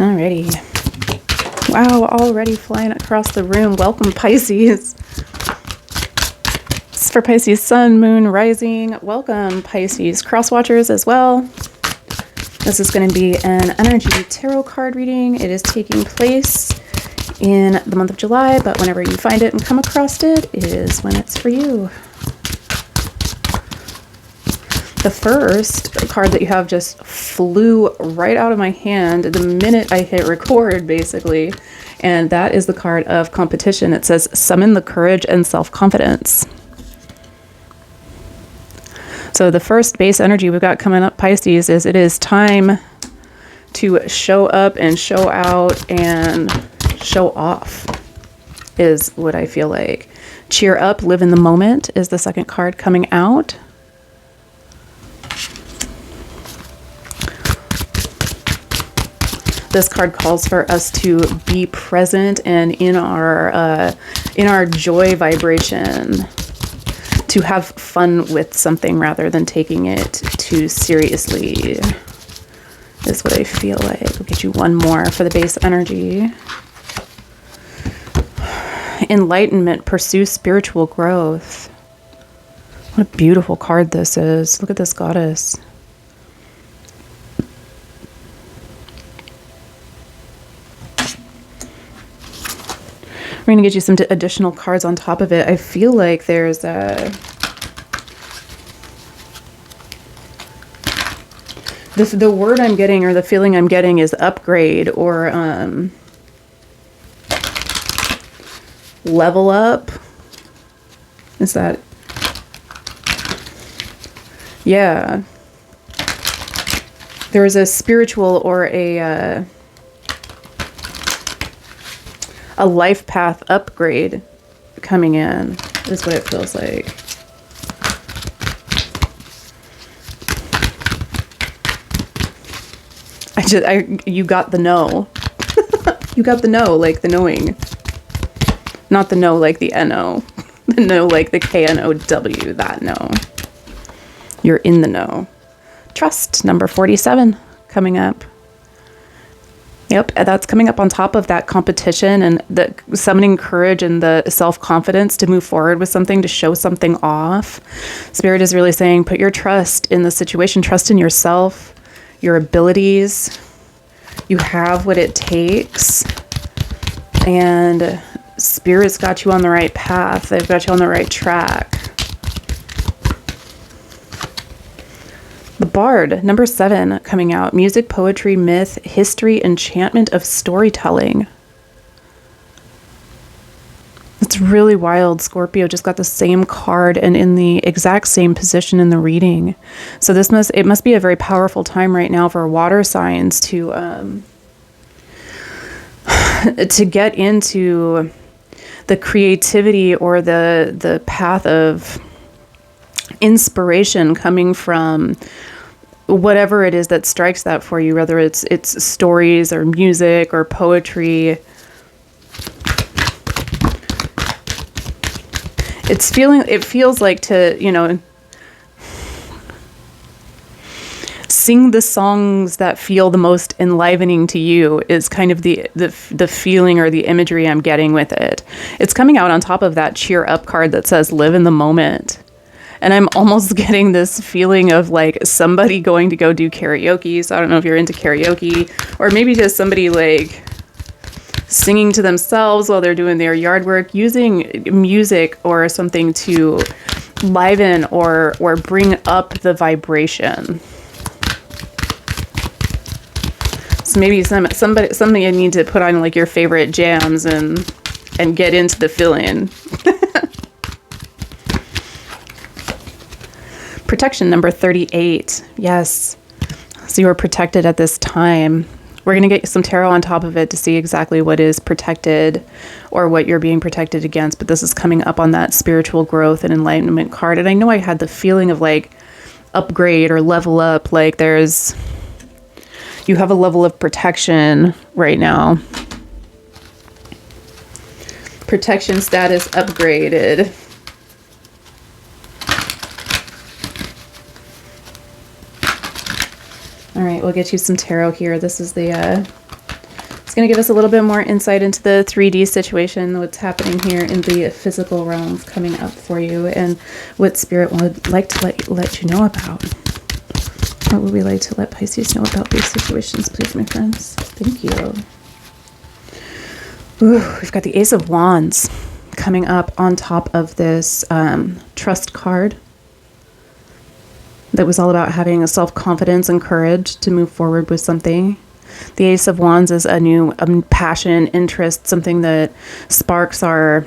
Alrighty. Wow, already flying across the room. Welcome, Pisces. This is for Pisces Sun, Moon, Rising. Welcome, Pisces Cross Watchers as well. This is going to be an energy tarot card reading. It is taking place in the month of July, but whenever you find it and come across it is when it's for you. The first card that you have just flew right out of my hand the minute I hit record, basically. And that is the card of competition. It says, summon the courage and self-confidence. So the first base energy we've got coming up, Pisces, is it is time to show up and show out and show off, is what I feel like. Cheer up, live in the moment is the second card coming out. This card calls for us to be present and in our joy vibration, to have fun with something rather than taking it too seriously, is what I feel like. We'll get you one more for the base energy. Enlightenment, pursue spiritual growth. What a beautiful card this is. Look at this goddess. We're going to get you some additional cards on top of it. I feel like there's a... The word I'm getting, or the feeling I'm getting, is upgrade or level up. Is that... Yeah. There's a spiritual or a life path upgrade coming in, is what it feels like. You got the no. You got the no, like the knowing. Not the no like the N-O. The no like the K-N-O-W, that no. You're in the know. Trust, number 47, coming up. Yep, that's coming up on top of that competition and the summoning courage and the self-confidence to move forward with something, to show something off. Spirit is really saying, put your trust in the situation, trust in yourself, your abilities. You have what it takes. And Spirit's got you on the right path. They've got you on the right track. The Bard, number 7, coming out. Music, poetry, myth, history, enchantment of storytelling. It's really wild. Scorpio just got the same card and in the exact same position in the reading. So it must be a very powerful time right now for water signs to get into the creativity or the path of inspiration coming from whatever it is that strikes that for you, whether it's stories or music or poetry. It feels like to, sing the songs that feel the most enlivening to you is kind of the feeling or the imagery I'm getting with it. It's coming out on top of that cheer up card that says live in the moment. And I'm almost getting this feeling of like somebody going to go do karaoke. So I don't know if you're into karaoke, or maybe just somebody like singing to themselves while they're doing their yard work, using music or something to liven or bring up the vibration. So maybe something you need to put on like your favorite jams and get into the feeling. Protection, number 38. Yes. So you are protected at this time. We're going to get some tarot on top of it to see exactly what is protected or what you're being protected against. But this is coming up on that spiritual growth and enlightenment card. And I know I had the feeling of like upgrade or level up. Like you have a level of protection right now. Protection status upgraded. All right, we'll get you some tarot here. This is the It's going to give us a little bit more insight into the 3D situation, what's happening here in the physical realms coming up for you, and what Spirit would like to let you know about. What would we like to let Pisces know about these situations, please, my friends? Thank you. Ooh, we've got the Ace of Wands coming up on top of this trust card that was all about having a self-confidence and courage to move forward with something. The Ace of Wands is a new passion, interest, something that sparks our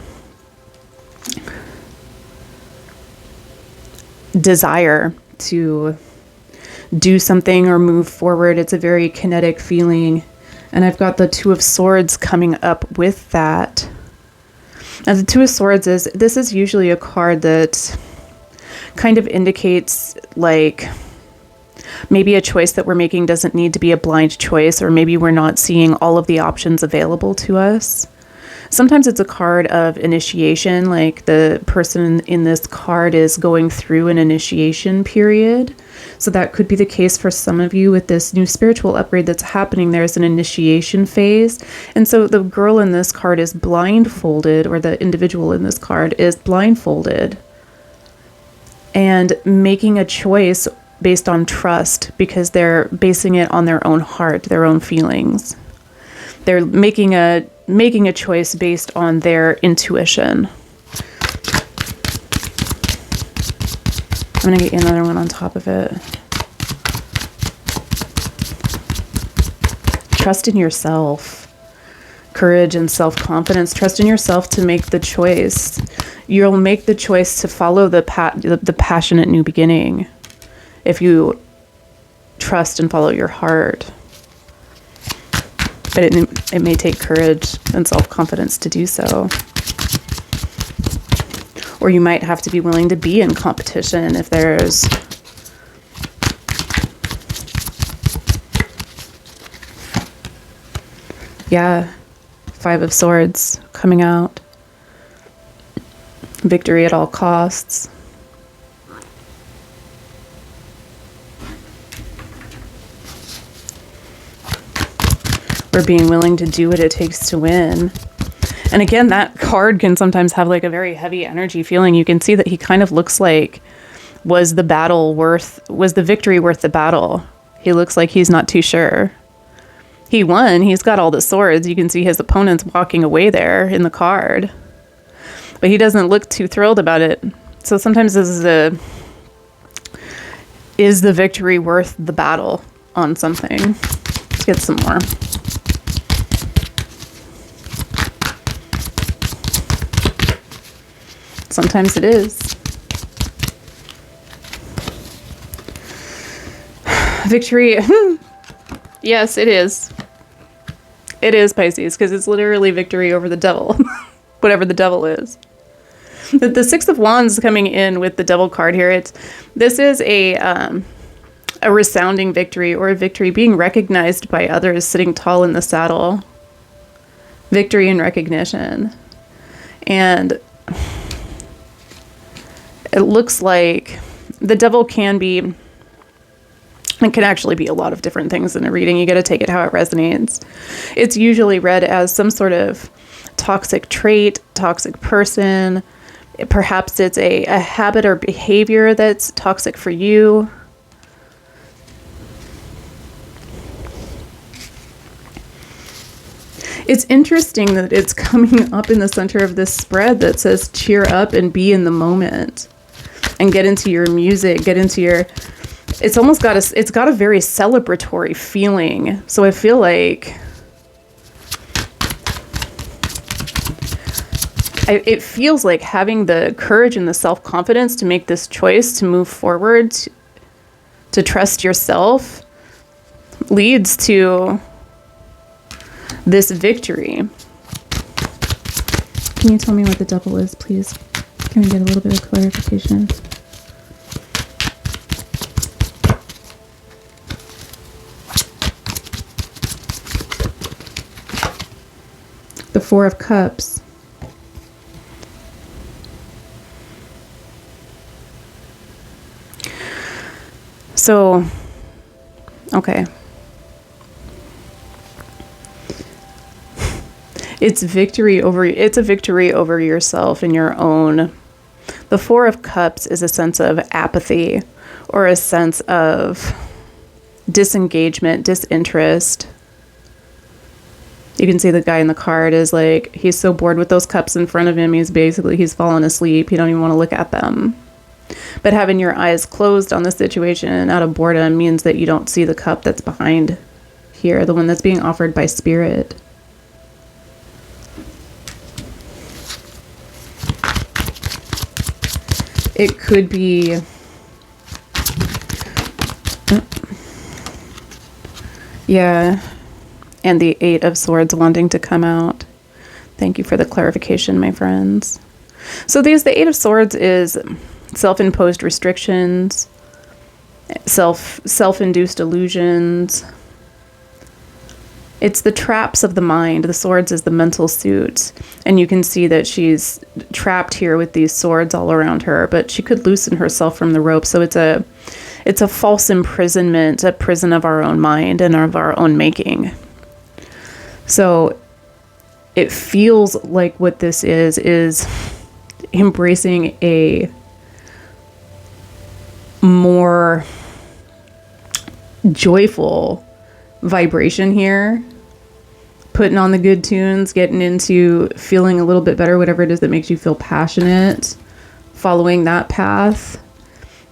desire to do something or move forward. It's a very kinetic feeling. And I've got the Two of Swords coming up with that. Now, the Two of Swords this is usually a card that kind of indicates like maybe a choice that we're making doesn't need to be a blind choice, or maybe we're not seeing all of the options available to us. Sometimes it's a card of initiation, like the person in this card is going through an initiation period. So that could be the case for some of you with this new spiritual upgrade that's happening. There's an initiation phase. And so the girl in this card is blindfolded, or the individual in this card is blindfolded and making a choice based on trust, because they're basing it on their own heart, their own feelings. They're making a choice based on their intuition. I'm going to get you another one on top of it. Trust in yourself. Courage and self-confidence. Trust in yourself to make the choice. You'll make the choice to follow the passionate new beginning if you trust and follow your heart. But it may take courage and self-confidence to do so. Or you might have to be willing to be in competition if there's Five of Swords coming out. Victory at all costs. Or being willing to do what it takes to win. And again, that card can sometimes have like a very heavy energy feeling. You can see that he kind of looks like, was the victory worth the battle? He looks like he's not too sure. He won. He's got all the swords. You can see his opponents walking away there in the card. But he doesn't look too thrilled about it. So sometimes this is the victory worth the battle on something? Let's get some more. Sometimes it is. Victory. Yes, it is. It is, Pisces, because it's literally victory over the devil. Whatever the devil is. The Six of Wands coming in with the devil card here. This is a resounding victory, or a victory being recognized by others, sitting tall in the saddle. Victory and recognition. And it looks like the devil can be, it can actually be a lot of different things in a reading. You got to take it how it resonates. It's usually read as some sort of toxic trait, toxic person. Perhaps it's a habit or behavior that's toxic for you. It's interesting that it's coming up in the center of this spread that says cheer up and be in the moment. And get into your music, get into your, it's got a very celebratory feeling. So I feel like it feels like having the courage and the self-confidence to make this choice, to move forward, to trust yourself, leads to this victory. Can you tell me what the devil is, please? Can we get a little bit of clarification? The Four of Cups. So, okay. It's a victory over yourself and your own. The Four of Cups is a sense of apathy or a sense of disengagement, disinterest. You can see the guy in the card is like, he's so bored with those cups in front of him, he's fallen asleep. He don't even want to look at them. But having your eyes closed on the situation out of boredom means that you don't see the cup that's behind here, the one that's being offered by Spirit. It could be... Yeah. And the Eight of Swords wanting to come out. Thank you for the clarification, my friends. So the Eight of Swords is self-imposed restrictions, self-induced illusions. It's the traps of the mind. The swords is the mental suit. And you can see that she's trapped here with these swords all around her, but she could loosen herself from the rope. So it's a false imprisonment, a prison of our own mind and of our own making. So it feels like what this is embracing a more joyful vibration here, putting on the good tunes, getting into feeling a little bit better, whatever it is that makes you feel passionate, following that path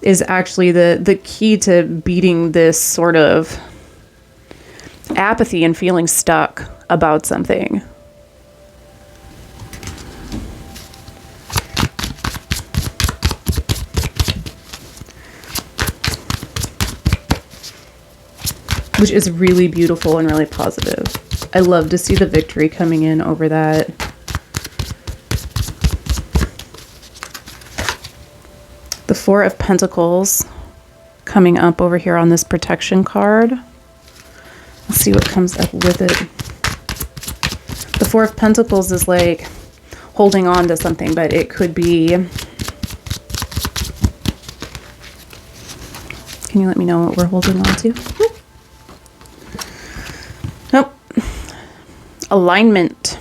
is actually the key to beating this sort of apathy and feeling stuck about something. Which is really beautiful and really positive. I love to see the victory coming in over that. The Four of Pentacles coming up over here on this protection card. Let's see what comes up with it. The Four of Pentacles is like holding on to something, but it could be... Can you let me know what we're holding on to? Nope. Alignment.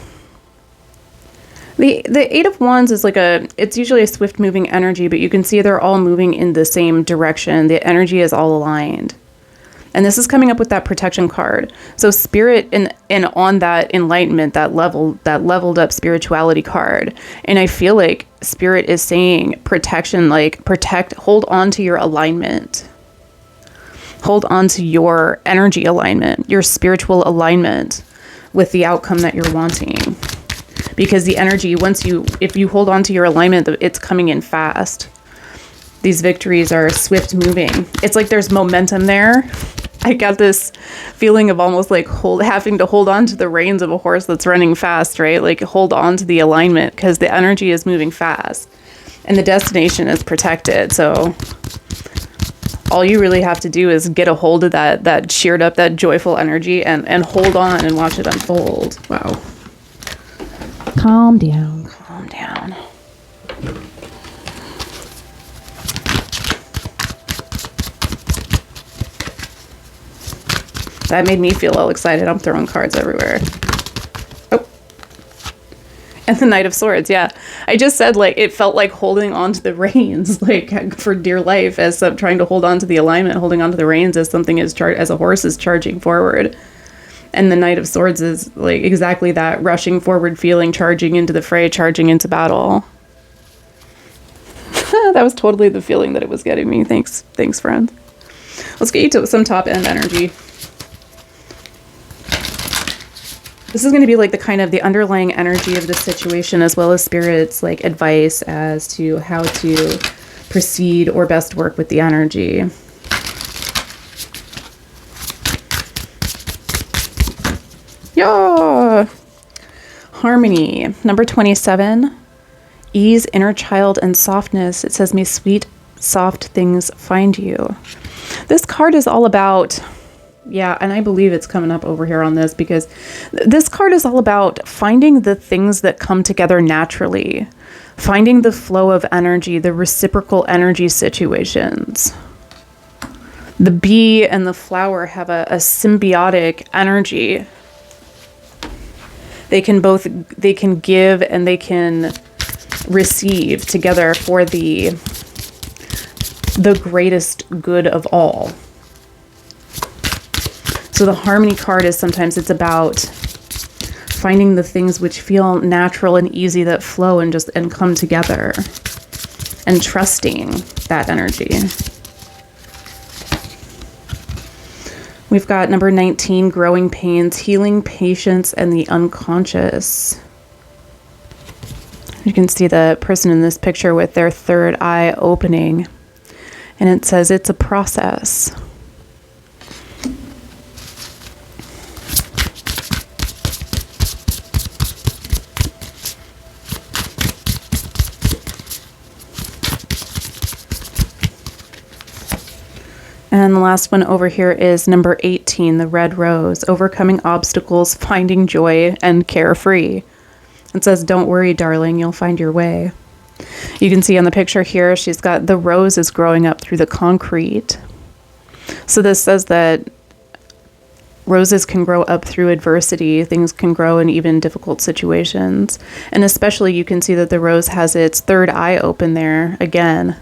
The Eight of Wands is like it's usually a swift moving energy, but you can see they're all moving in the same direction. The energy is all aligned. And this is coming up with that protection card. So Spirit and on that enlightenment, that leveled up spirituality card. And I feel like Spirit is saying protection, like hold on to your alignment. Hold on to your energy alignment, your spiritual alignment with the outcome that you're wanting. Because the energy, if you hold on to your alignment, it's coming in fast. These victories are swift moving. It's like there's momentum there. I got this feeling of almost like having to hold on to the reins of a horse that's running fast, right? Like hold on to the alignment because the energy is moving fast and the destination is protected. So all you really have to do is get a hold of that cheered up, that joyful energy and hold on and watch it unfold. Wow. Calm down, calm down. That made me feel all excited. I'm throwing cards everywhere. Oh. And the Knight of Swords, yeah. I just said, like, it felt like holding on to the reins, like, for dear life, as trying to hold on to the alignment, holding on to the reins as as a horse is charging forward. And the Knight of Swords is, like, exactly that, rushing forward feeling, charging into the fray, charging into battle. That was totally the feeling that it was getting me. Thanks, friend. Let's get you to some top-end energy. This is going to be like the underlying energy of the situation, as well as Spirit's like advice as to how to proceed or best work with the energy. Yeah. Harmony. Number 27. Ease, inner child, and softness. It says, may sweet, soft things find you. This card is all about... Yeah, and I believe it's coming up over here on this because this card is all about finding the things that come together naturally, finding the flow of energy, the reciprocal energy situations. The bee and the flower have a symbiotic energy. They can give and they can receive together for the greatest good of all. So the harmony card is sometimes it's about finding the things which feel natural and easy, that flow and come together, and trusting that energy. We've got number 19, growing pains, healing patience, and the unconscious. You can see the person in this picture with their third eye opening, and it says it's a process. And the last one over here is number 18, the red rose, overcoming obstacles, finding joy, and carefree. It says, don't worry, darling, you'll find your way. You can see on the picture here, she's got the rose is growing up through the concrete. So this says that roses can grow up through adversity. Things can grow in even difficult situations. And especially you can see that the rose has its third eye open there again.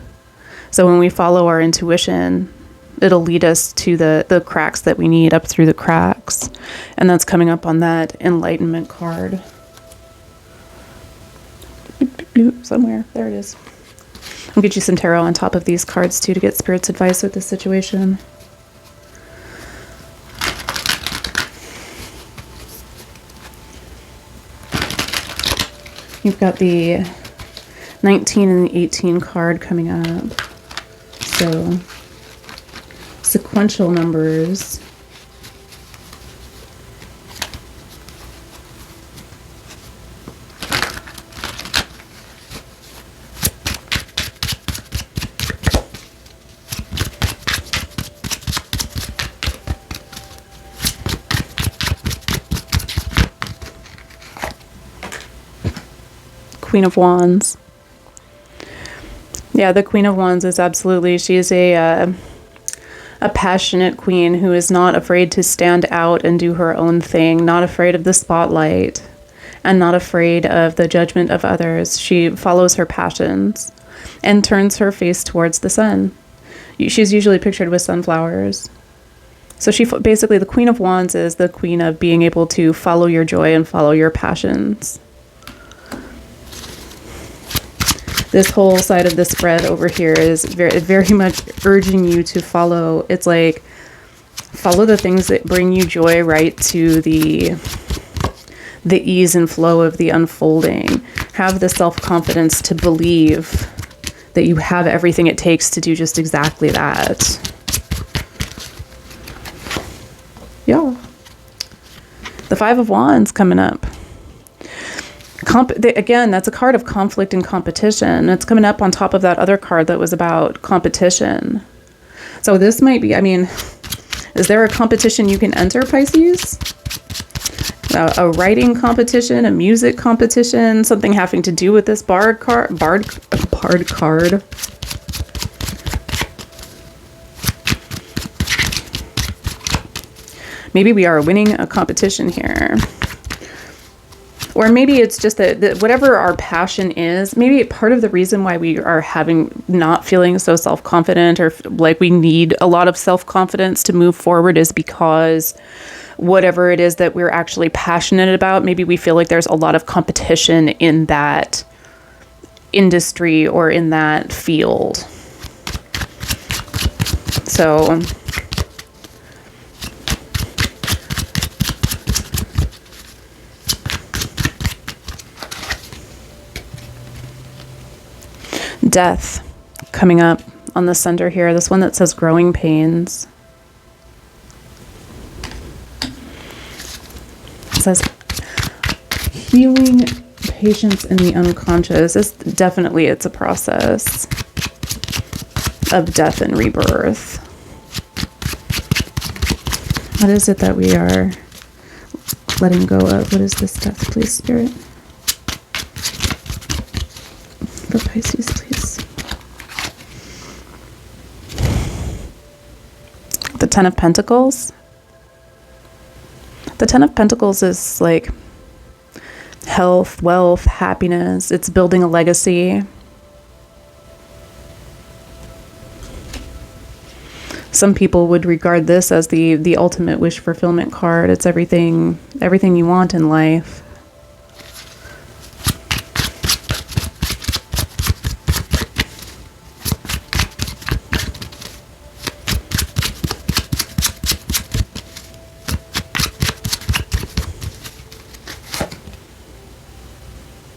So when we follow our intuition, it'll lead us to the cracks that we need, up through the cracks. And that's coming up on that enlightenment card. Somewhere. There it is. I'll get you some tarot on top of these cards too to get Spirit's advice with this situation. You've got the 19 and the 18 card coming up. So sequential numbers. Queen of Wands. Yeah, the Queen of Wands is absolutely, she is a passionate queen who is not afraid to stand out and do her own thing, not afraid of the spotlight, and not afraid of the judgment of others. She follows her passions and turns her face towards the sun. She's usually pictured with sunflowers. So she basically, the Queen of Wands is the queen of being able to follow your joy and follow your passions. This whole side of the spread over here is very, very much urging you to follow. It's like, follow the things that bring you joy, right to the ease and flow of the unfolding. Have the self-confidence to believe that you have everything it takes to do just exactly that. Yeah. The Five of Wands coming up. Again, that's a card of conflict and competition. It's coming up on top of that other card that was about competition. So this might be, I mean, is there a competition you can enter, Pisces? A writing competition, a music competition, something having to do with this bard card. Maybe we are winning a competition here. Or maybe it's just that whatever our passion is, maybe part of the reason why we are not feeling so self-confident, or like we need a lot of self-confidence to move forward, is because whatever it is that we're actually passionate about, maybe we feel like there's a lot of competition in that industry or in that field. So death coming up on the center here. This one that says growing pains. It says healing patience in the unconscious. It's a process of death and rebirth. What is it that we are letting go of? What is this death, please, Spirit? For Pisces, please. The Ten of Pentacles. The Ten of Pentacles is like health, wealth, happiness. It's building a legacy. Some people would regard this as the ultimate wish fulfillment card. It's everything you want in life.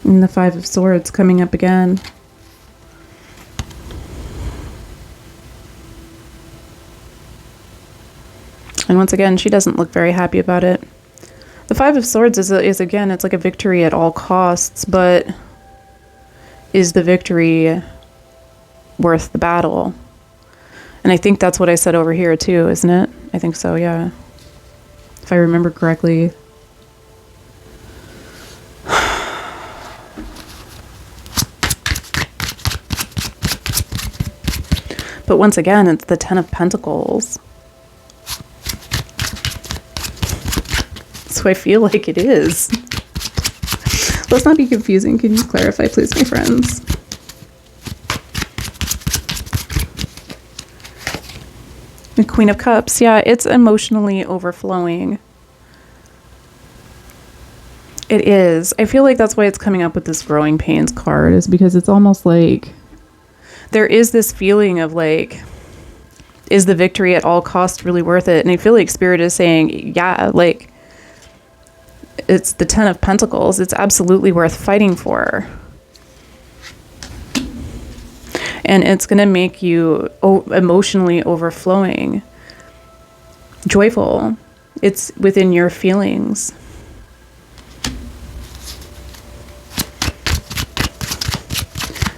And the Five of Swords coming up again. And once again, she doesn't look very happy about it. The Five of Swords is again, it's like a victory at all costs, but is the victory worth the battle? And I think that's what I said over here too, isn't it? I think so, yeah. If I remember correctly. But once again, it's the Ten of Pentacles. So I feel like it is. Let's not be confusing. Can you clarify, please, my friends? The Queen of Cups. Yeah, it's emotionally overflowing. It is. I feel like that's why it's coming up with this Growing Pains card, is because it's almost like there is this feeling of like, is the victory at all costs really worth it? And I feel like Spirit is saying, yeah, like, it's the Ten of Pentacles. It's absolutely worth fighting for. And it's going to make you emotionally overflowing, joyful. It's within your feelings.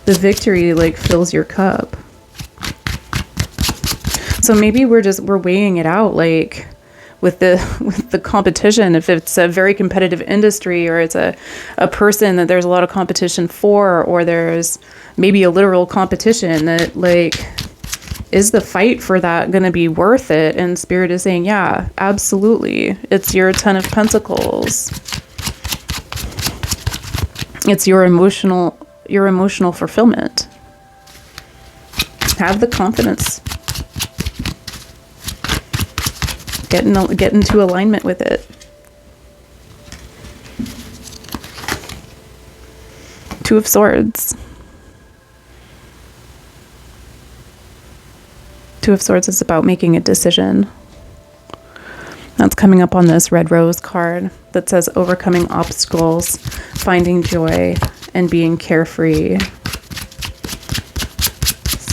The victory like fills your cup. So maybe we're weighing it out like with the competition. If it's a very competitive industry, or it's a person that there's a lot of competition for, or there's maybe a literal competition, that like, is the fight for that going to be worth it? And Spirit is saying, yeah, absolutely. It's your Ten of Pentacles. It's your emotional fulfillment. Have the confidence. Get into alignment with it. Two of Swords. Two of Swords is about making a decision. That's coming up on this Red Rose card that says overcoming obstacles, finding joy, and being carefree.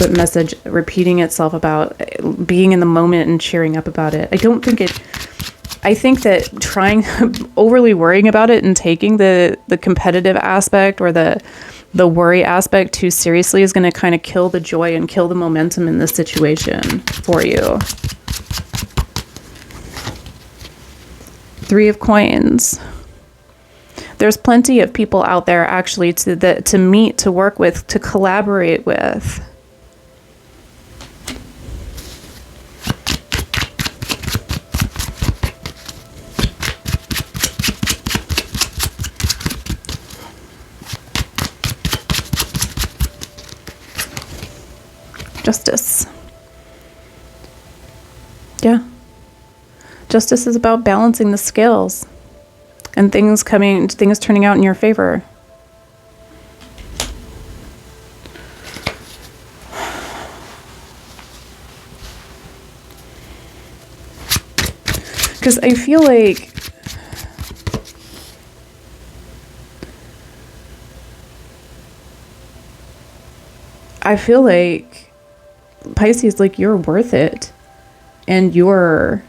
So message repeating itself about being in the moment and cheering up about it. I think that trying overly worrying about it and taking the competitive aspect or the worry aspect too seriously is going to kind of kill the joy and kill the momentum in this situation for you. Three of Coins. There's plenty of people out there actually to meet, to work with, to collaborate with. Justice. Yeah. Justice is about balancing the scales and things turning out in your favor. Because I feel like Pisces, like, you're worth it, and you are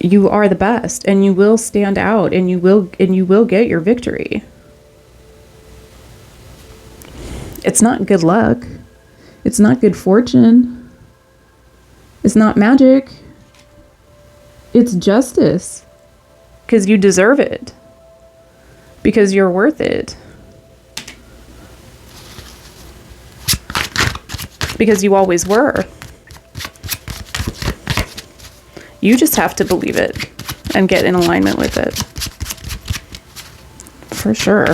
the best, and you will stand out, and you will get your victory. It's not good luck. It's not good fortune. It's not magic. It's justice. Because you deserve it. Because you're worth it. Because you always were. You just have to believe it and get in alignment with it. for sure.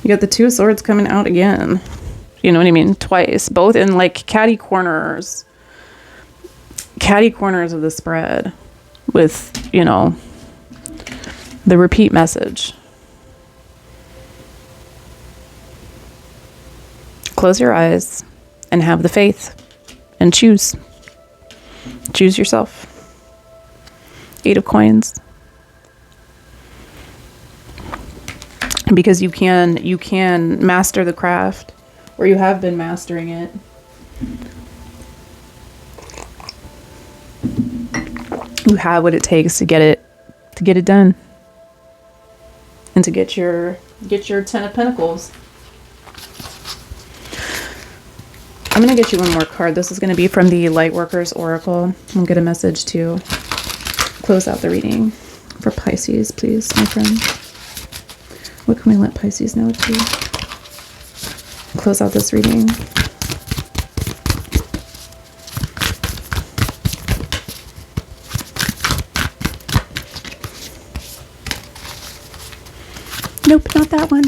You got the Two of Swords coming out again. You know what I mean? Twice. Both in like catty corners. Catty corners of the spread. With, you know, the repeat message. Close your eyes and have the faith. And choose. Choose yourself. 8 of Coins. Because you can master the craft, or you have been mastering it. You have what it takes to get it done, and to get your 10 of Pentacles. I'm gonna get you one more card. This is gonna be from the Lightworkers Oracle. I'll get a message to close out the reading for Pisces, please, my friend. What can we let Pisces know to close out this reading? Nope, not that one.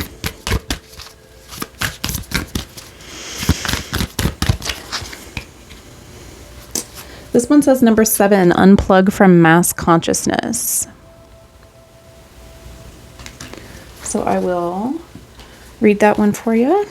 This one says number 7, unplug from mass consciousness. So I will read that one for you.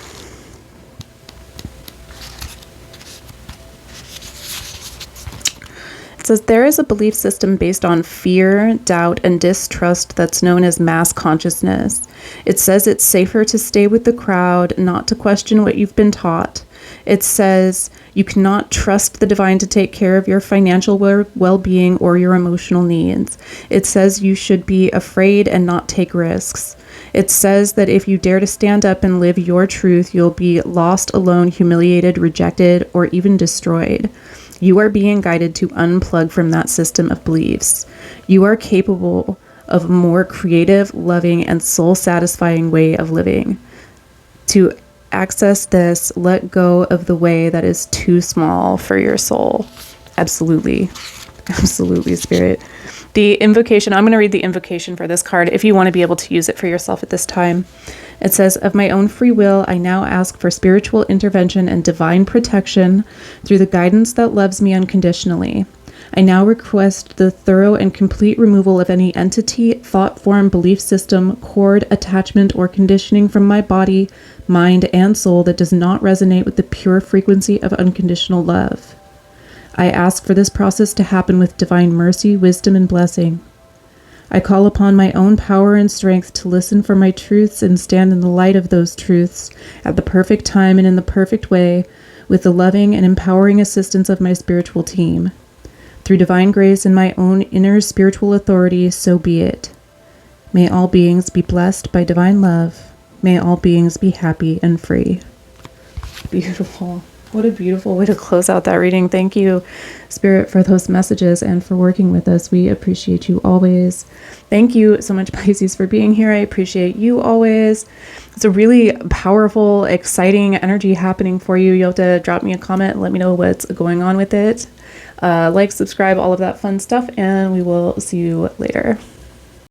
It says, there is a belief system based on fear, doubt, and distrust that's known as mass consciousness. It says it's safer to stay with the crowd, not to question what you've been taught. It says you cannot trust the divine to take care of your financial well-being or your emotional needs. It says you should be afraid and not take risks. It says that if you dare to stand up and live your truth, you'll be lost, alone, humiliated, rejected, or even destroyed. You are being guided to unplug from that system of beliefs. You are capable of a more creative, loving, and soul-satisfying way of living. To access this, let go of the way that is too small for your soul. Absolutely. Absolutely, Spirit. The invocation, I'm going to read the invocation for this card if you want to be able to use it for yourself at this time. It says, of my own free will, I now ask for spiritual intervention and divine protection through the guidance that loves me unconditionally. I now request the thorough and complete removal of any entity, thought form, belief system, cord, attachment, or conditioning from my body, mind, and soul that does not resonate with the pure frequency of unconditional love. I ask for this process to happen with divine mercy, wisdom, and blessing. I call upon my own power and strength to listen for my truths and stand in the light of those truths at the perfect time and in the perfect way with the loving and empowering assistance of my spiritual team. Through divine grace and my own inner spiritual authority, so be it. May all beings be blessed by divine love. May all beings be happy and free. Beautiful. What a beautiful way to close out that reading. Thank you, Spirit, for those messages and for working with us. We appreciate you always. Thank you so much, Pisces, for being here. I appreciate you always. It's a really powerful, exciting energy happening for you. You'll have to drop me a comment and let me know what's going on with it. Like, subscribe, all of that fun stuff, and we will see you later.